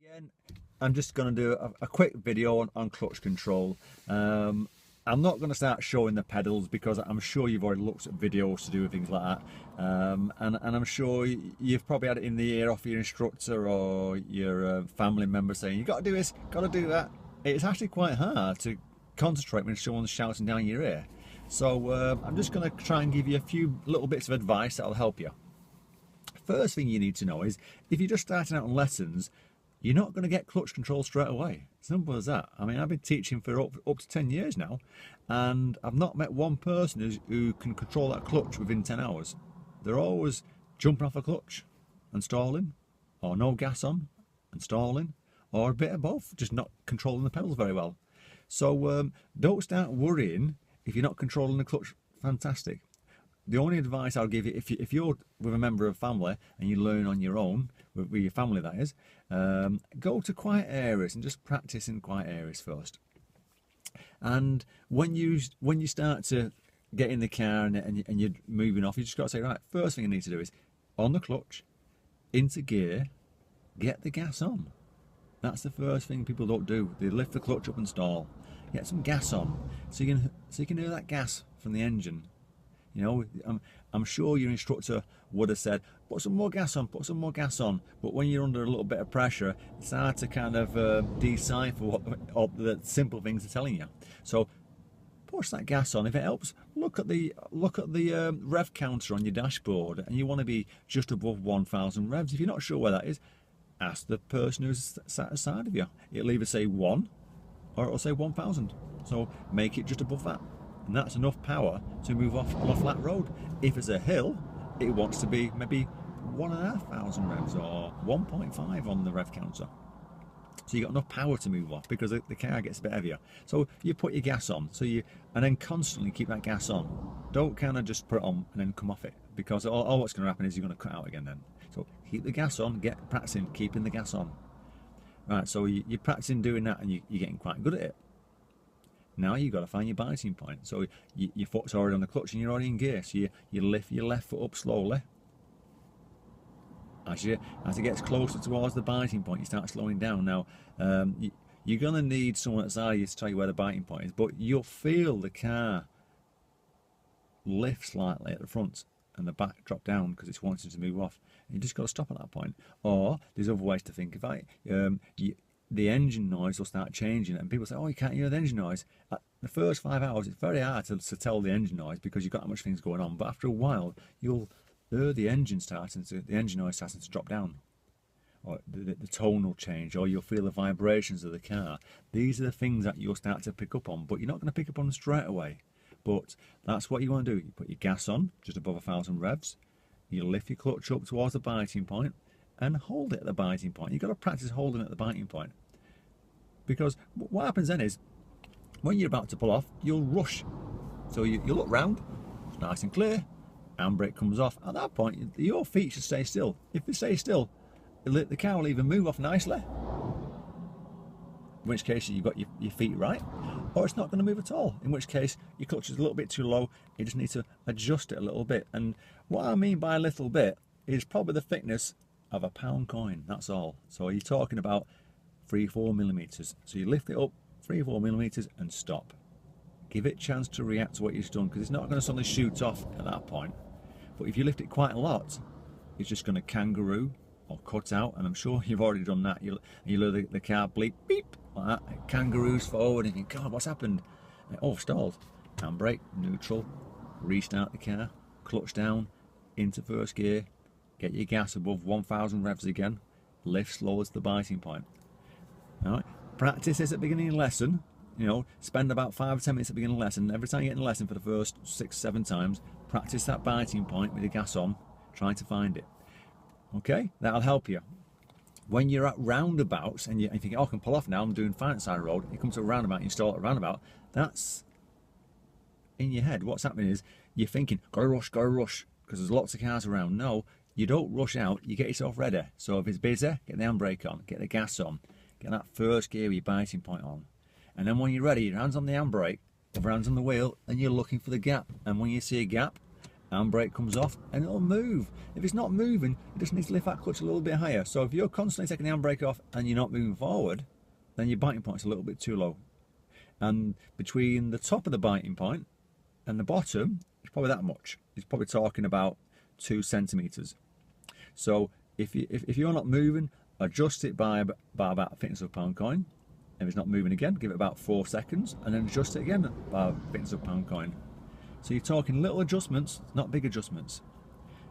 Again, I'm just going to do a quick video on clutch control. I'm not going to start showing the pedals because I'm sure you've already looked at videos to do with things like that, and I'm sure you've probably had it in the ear off your instructor or your family member saying you got to do this, got to do that. It's actually quite hard to concentrate when someone's shouting down your ear. So I'm just going to try and give you a few little bits of advice that'll help you. First thing you need to know is if you're just starting out on lessons, you're not going to get clutch control straight away. Simple as that. I mean, I've been teaching for up to 10 years now, and I've not met one person who can control that clutch within 10 hours. They're always jumping off a clutch and stalling, or no gas on and stalling, or a bit of both, just not controlling the pedals very well. So don't start worrying if you're not controlling the clutch. Fantastic. The only advice I'll give you, if you're with a member of family and you learn on your own, with your family that is, go to quiet areas and just practice in quiet areas first. And when you start to get in the car and you're moving off, you just got to say, right, first thing you need to do is on the clutch, into gear, get the gas on. That's the first thing people don't do. They lift the clutch up and stall. Get some gas on, so you can hear that gas from the engine. You know, I'm sure your instructor would have said, put some more gas on, put some more gas on. But when you're under a little bit of pressure, it's hard to kind of decipher what the simple things are telling you. So push that gas on. If it helps, look at the rev counter on your dashboard, and you want to be just above 1,000 revs. If you're not sure where that is, ask the person who's sat aside of you. It'll either say 1 or it'll say 1,000. So make it just above that. And that's enough power to move off on a flat road. If it's a hill, it wants to be maybe 1,500 revs or 1.5 on the rev counter. So you got enough power to move off because the car gets a bit heavier. So you put your gas on, and then constantly keep that gas on. Don't kind of just put it on and then come off it, because all what's going to happen is you're going to cut out again then. So keep the gas on, get practicing keeping the gas on. Right, so you're practicing doing that, and you're getting quite good at it. Now you've got to find your biting point. So your foot's already on the clutch and you're already in gear. So you lift your left foot up slowly. As it gets closer towards the biting point, you start slowing down. Now you're going to need someone outside you to tell you where the biting point is, but you'll feel the car lift slightly at the front and the back drop down because it's wanting to move off. And you just got to stop at that point. Or there's other ways to think about it. The engine noise will start changing, and people say, oh, you can't hear the engine noise. The first 5 hours, it's very hard to tell the engine noise because you've got that much things going on, but after a while, you'll hear the engine noise starting to drop down, or the tone will change, or you'll feel the vibrations of the car. These are the things that you'll start to pick up on, but you're not going to pick up on them straight away. But that's what you want to do. You put your gas on, just above 1,000 revs, you lift your clutch up towards the biting point, and hold it at the biting point. You've got to practice holding it at the biting point. Because what happens then is, when you're about to pull off, you'll rush. So you look round, it's nice and clear, handbrake comes off. At that point, your feet should stay still. If they stay still, the car will either move off nicely, in which case you've got your feet right, or it's not going to move at all, in which case your clutch is a little bit too low. You just need to adjust it a little bit. And what I mean by a little bit is probably the thickness of a £1 coin, that's all. So you're talking about 3-4 millimeters. So you lift it up 3-4 millimeters and stop. Give it a chance to react to what you've done, because it's not going to suddenly shoot off at that point. But if you lift it quite a lot, it's just going to kangaroo or cut out, and I'm sure you've already done that. You'll hear the car bleep, beep, like that. It kangaroos forward and you think, God, what's happened? Oh, stalled. Handbrake, neutral, restart the car, clutch down, into first gear, get your gas above 1,000 revs again, lift slowly to the biting point. All right. Practice this at the beginning of the lesson. You know, spend about 5 or 10 minutes at the beginning of the lesson. Every time you get in the lesson for the first 6-7 times, practice that biting point with the gas on, trying to find it. Okay, that'll help you. When you're at roundabouts and you think, oh, I can pull off now, I'm doing fine at side of the road, you come to a roundabout, you stall at a roundabout, that's in your head. What's happening is you're thinking, gotta rush, because there's lots of cars around. No, you don't rush out, you get yourself ready. So if it's busy, get the handbrake on, get the gas on, get that first gear with your biting point on. And then when you're ready, your hands on the handbrake, your hands on the wheel, and you're looking for the gap. And when you see a gap, handbrake comes off and it'll move. If it's not moving, it just needs to lift that clutch a little bit higher. So if you're constantly taking the handbrake off and you're not moving forward, then your biting point's a little bit too low. And between the top of the biting point and the bottom, it's probably that much. It's probably talking about 2 centimeters. So if you're not moving, adjust it by about a fitness of a pound coin. If it's not moving again, give it about 4 seconds, and then adjust it again by a fitness of a pound coin. So you're talking little adjustments, not big adjustments.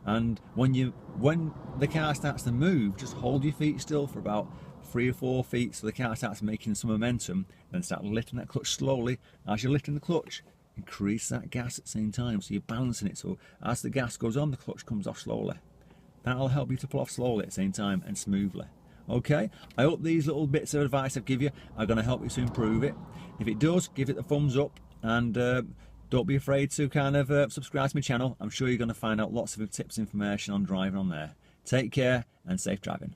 And when the car starts to move, just hold your feet still for about 3 or 4 feet so the car starts making some momentum, then start lifting that clutch slowly. As you're lifting the clutch, increase that gas at the same time, so you're balancing it, so as the gas goes on, the clutch comes off slowly. That'll help you to pull off slowly at the same time and smoothly. Okay, I hope these little bits of advice I give you are going to help you to improve it. If it does, give it the thumbs up, and don't be afraid to kind of subscribe to my channel. I'm sure you're going to find out lots of tips and information on driving on there. Take care and safe driving.